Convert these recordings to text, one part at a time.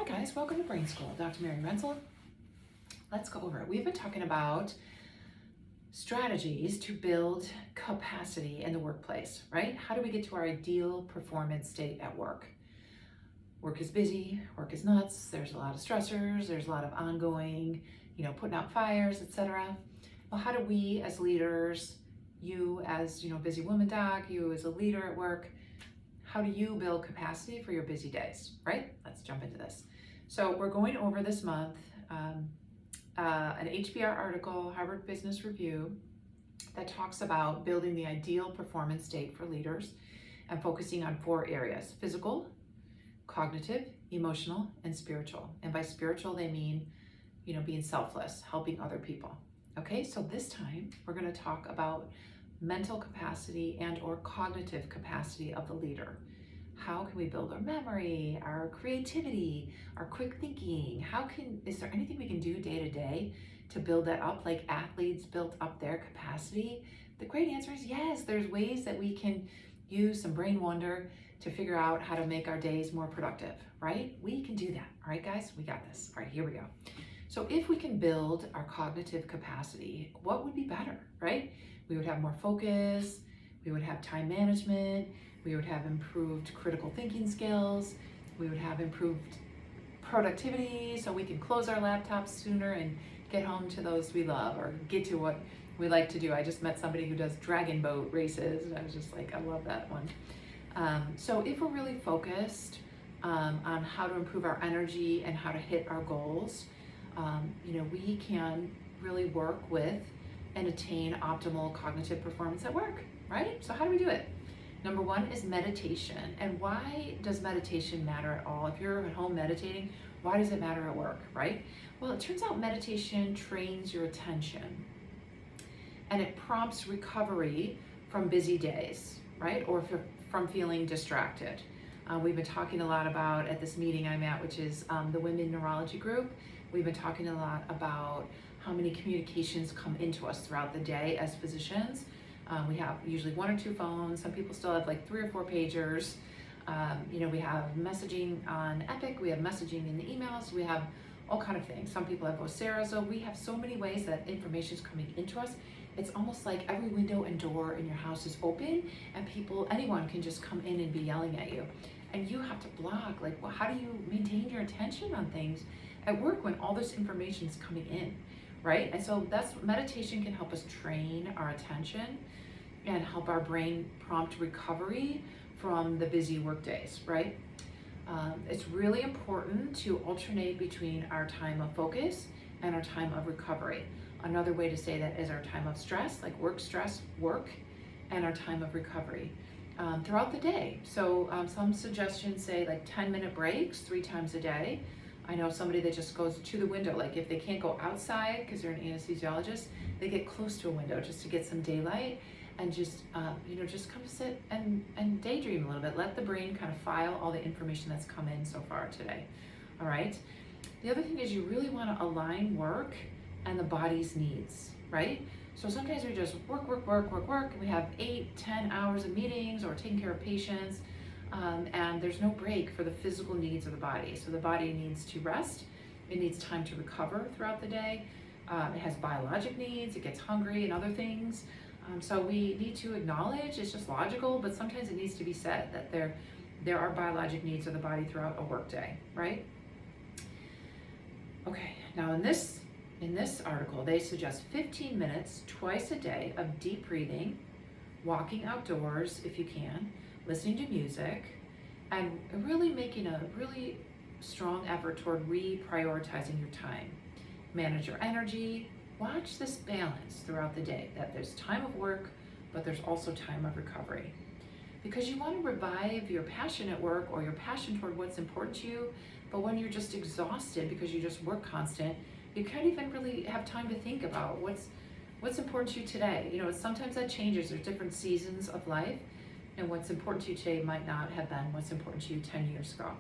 Hi guys, welcome to Brain School. Dr. Mary Renzel. Let's go over it. We've been talking about strategies to build capacity in the workplace, right? How do we get to our ideal performance state at work? Work is busy, work is nuts, there's a lot of stressors, there's a lot of ongoing, putting out fires, etc. Well, how do we as leaders, you as, busy woman doc, you as a leader at work, how do you build capacity for your busy days, right? Let's jump into this. So we're going over this month an HBR article, Harvard Business Review, that talks about building the ideal performance state for leaders and focusing on 4 areas: physical, cognitive, emotional, and spiritual. And by spiritual, they mean, being selfless, helping other people. Okay, so this time we're going to talk about mental capacity and or cognitive capacity of the leader. How can we build our memory, our creativity, our quick thinking? Is there anything we can do day to day to build that up, like athletes built up their capacity? The great answer is yes. There's ways that we can use some brain wonder to figure out how to make our days more productive, right? We can do that. All right, guys, we got this. All right, here we go. So if we can build our cognitive capacity, what would be better, right? We would have more focus, we would have time management, we would have improved critical thinking skills, we would have improved productivity so we can close our laptops sooner and get home to those we love or get to what we like to do. I just met somebody who does dragon boat races and I was just like, I love that one. So if we're really focused on how to improve our energy and how to hit our goals, we can really work with and attain optimal cognitive performance at work, right? So how do we do it? Number 1 is meditation. And why does meditation matter at all? If you're at home meditating, why does it matter at work, right? Well, it turns out meditation trains your attention and it prompts recovery from busy days, right? Or from feeling distracted. We've been talking a lot about, at this meeting I'm at, which is the Women Neurology Group, we've been talking a lot about how many communications come into us throughout the day as physicians. We have usually 1 or 2 phones. Some people still have like 3 or 4 pagers. We have messaging on Epic. We have messaging in the emails. We have all kind of things. Some people have Vocera. So we have so many ways that information is coming into us. It's almost like every window and door in your house is open and anyone can just come in and be yelling at you. And you have to block, how do you maintain your attention on things at work when all this information is coming in? Right? And so meditation can help us train our attention and help our brain prompt recovery from the busy work days, right? It's really important to alternate between our time of focus and our time of recovery. Another way to say that is our time of stress, like work stress, work, and our time of recovery throughout the day. So some suggestions say like 10-minute breaks 3 times a day. I know somebody that just goes to the window, like if they can't go outside because they're an anesthesiologist, they get close to a window just to get some daylight and just kind of sit and daydream a little bit. Let the brain kind of file all the information that's come in so far today, all right? The other thing is you really want to align work and the body's needs, right? So sometimes we just work, and we have 8-10 hours of meetings or taking care of patients, and there's no break for the physical needs of the body. So the body needs to rest, it needs time to recover throughout the day, it has biologic needs, it gets hungry and other things. So we need to acknowledge, it's just logical, but sometimes it needs to be said that there are biologic needs of the body throughout a work day, right? Okay, now in this article, they suggest 15 minutes twice a day of deep breathing, walking outdoors if you can, listening to music, and really making a really strong effort toward reprioritizing your time. Manage your energy. Watch this balance throughout the day, that there's time of work, but there's also time of recovery. Because you want to revive your passion at work or your passion toward what's important to you, but when you're just exhausted because you just work constant, you can't even really have time to think about what's important to you today. Sometimes that changes. There's different seasons of life, and what's important to you today might not have been what's important to you 10 years ago.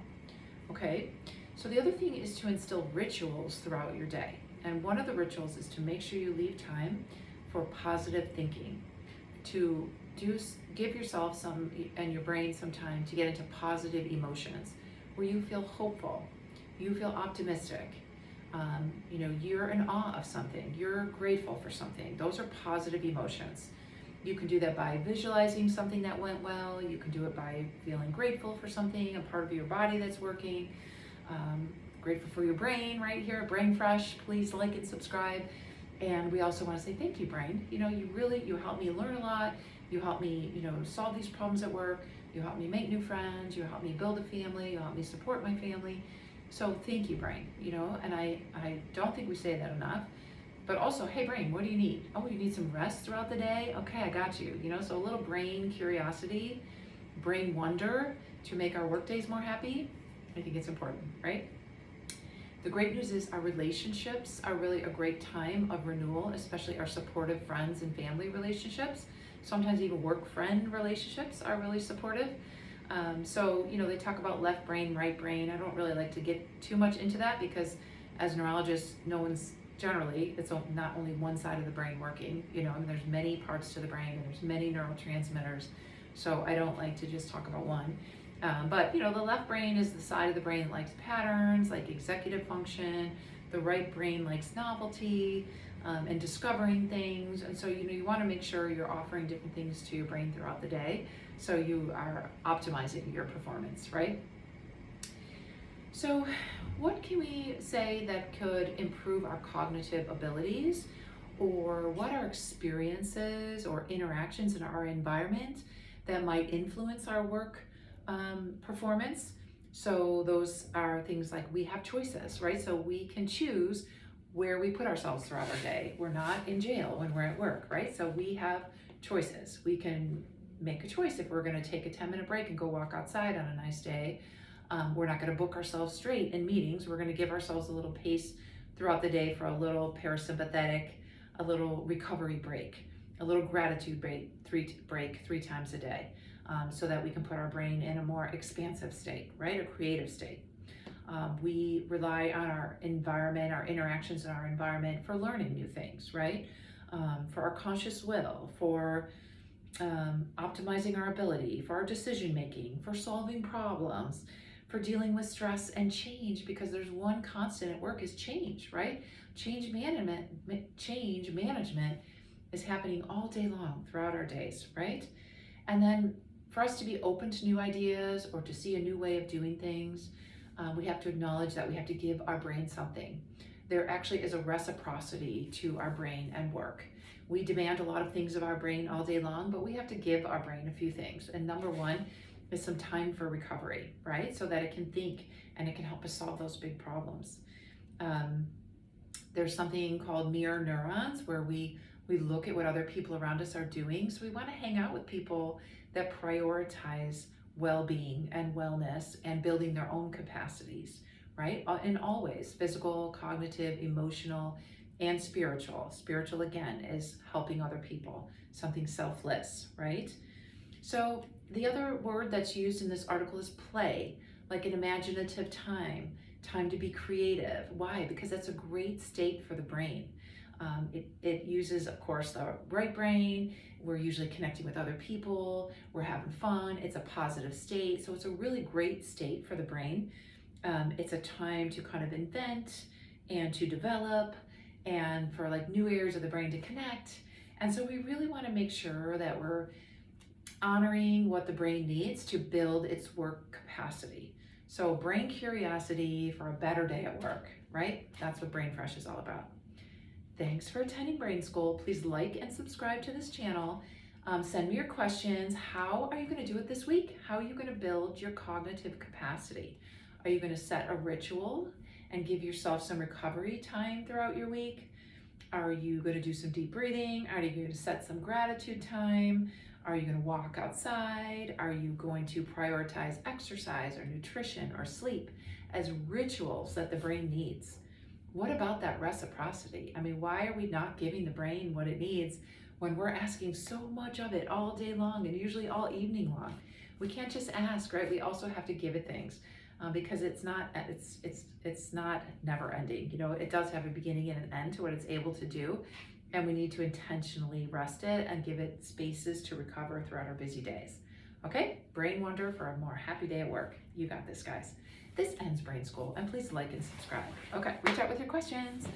Okay, so the other thing is to instill rituals throughout your day. And one of the rituals is to make sure you leave time for positive thinking, to give yourself and your brain some time to get into positive emotions where you feel hopeful, you feel optimistic, you're in awe of something, you're grateful for something. Those are positive emotions. You can do that by visualizing something that went well. You can do it by feeling grateful for something, a part of your body that's working. Grateful for your brain right here, Brain Fresh. Please like and subscribe. And we also want to say thank you, brain. You help me learn a lot. You help me, solve these problems at work. You help me make new friends. You help me build a family. You help me support my family. So thank you, brain. And I don't think we say that enough. But also, hey brain, what do you need? Oh, you need some rest throughout the day? Okay, I got you. So a little brain curiosity, brain wonder to make our work days more happy. I think it's important, right? The great news is our relationships are really a great time of renewal, especially our supportive friends and family relationships. Sometimes even work friend relationships are really supportive. So they talk about left brain, right brain. I don't really like to get too much into that because as neurologists, it's not only one side of the brain working, there's many parts to the brain and there's many neurotransmitters. So I don't like to just talk about one. But the left brain is the side of the brain that likes patterns, like executive function. The right brain likes novelty and discovering things. And so, you want to make sure you're offering different things to your brain throughout the day so you are optimizing your performance, right? So what can we say that could improve our cognitive abilities, or what are experiences or interactions in our environment that might influence our work performance? So those are things like we have choices, right? So we can choose where we put ourselves throughout our day. We're not in jail when we're at work, right? So we have choices. We can make a choice if we're going to take a 10-minute break and go walk outside on a nice day. We're not going to book ourselves straight in meetings. We're going to give ourselves a little pace throughout the day for a little parasympathetic, a little recovery break, a little gratitude break three times a day, so that we can put our brain in a more expansive state, right? A creative state. We rely on our environment, our interactions in our environment for learning new things, right? For our conscious will, for optimizing our ability, for our decision making, for solving problems, for dealing with stress and change, because there's one constant at work is change, right? Change management is happening all day long throughout our days, right? And then for us to be open to new ideas or to see a new way of doing things, we have to acknowledge that we have to give our brain something. There actually is a reciprocity to our brain and work. We demand a lot of things of our brain all day long, but we have to give our brain a few things. And number one is some time for recovery, right? So that it can think and it can help us solve those big problems. There's something called mirror neurons where we look at what other people around us are doing. So we want to hang out with people that prioritize well-being and wellness and building their own capacities, right? In all ways, physical, cognitive, emotional, and spiritual. Spiritual, again, is helping other people, something selfless, right? So the other word that's used in this article is play, like an imaginative time to be creative. Why? Because that's a great state for the brain. It uses, of course, the right brain. We're usually connecting with other people. We're having fun. It's a positive state. So it's a really great state for the brain. It's a time to kind of invent and to develop and for like new areas of the brain to connect. And so we really want to make sure that we're honoring what the brain needs to build its work capacity. So brain curiosity for a better day at work, right? That's what Brain Fresh is all about. Thanks for attending Brain School. Please like and subscribe to this channel. Send me your questions. How are you going to do it this week? How are you going to build your cognitive capacity? Are you going to set a ritual and give yourself some recovery time throughout your week? Are you going to do some deep breathing? Are you going to set some gratitude time? Are you going to walk outside? Are you going to prioritize exercise or nutrition or sleep as rituals that the brain needs? What about that reciprocity? I mean, why are we not giving the brain what it needs when we're asking so much of it all day long and usually all evening long? We can't just ask, right? We also have to give it things because it's not never ending. It does have a beginning and an end to what it's able to do, and we need to intentionally rest it and give it spaces to recover throughout our busy days. Okay, brain wonder for a more happy day at work. You got this, guys. This ends Brain School, and please like and subscribe. Okay, reach out with your questions.